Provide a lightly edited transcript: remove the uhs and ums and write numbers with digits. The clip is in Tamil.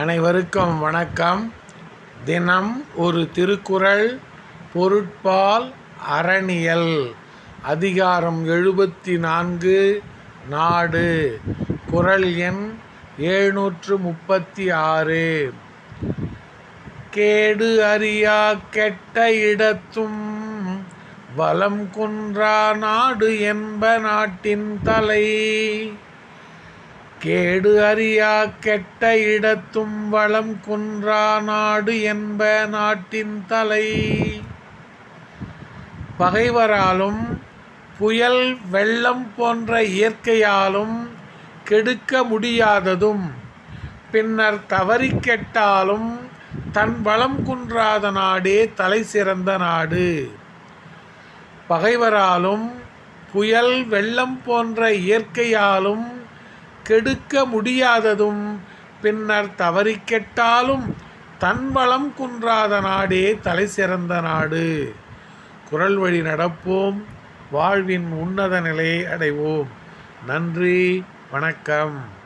அனைவருக்கும் வணக்கம். தினம் ஒரு திருக்குறள். பொருட்பால் அறனியல். அதிகாரம் 74. நாடு. குறள் எண் 736. கேடு அறியா கெட்ட இடத்தும் வளம் குன்றா நாடு என்ப நாட்டின் தலை. கேடு அறியா கெட்ட இடத்தும் வளம் குன்றா நாடு என்ப நாட்டின் தலை. பகைவராலும் புயல் வெள்ளம் போன்ற இயற்கையாலும் கெடுக்க முடியாததும் பின்னர் தவறி கெட்டாலும் தன் வளம் குன்றாத நாடே தலை சிறந்த நாடு. பகைவராலும் புயல் வெள்ளம் போன்ற இயற்கையாலும் கெடுக்க முடியாததும் பின்னர் தவறி கெட்டாலும் தன் வளம் குன்றாத நாடே தலை சிறந்த நாடு. குறள் வழி நடப்போம், வாழ்வின் உன்னத நிலையை அடைவோம். நன்றி, வணக்கம்.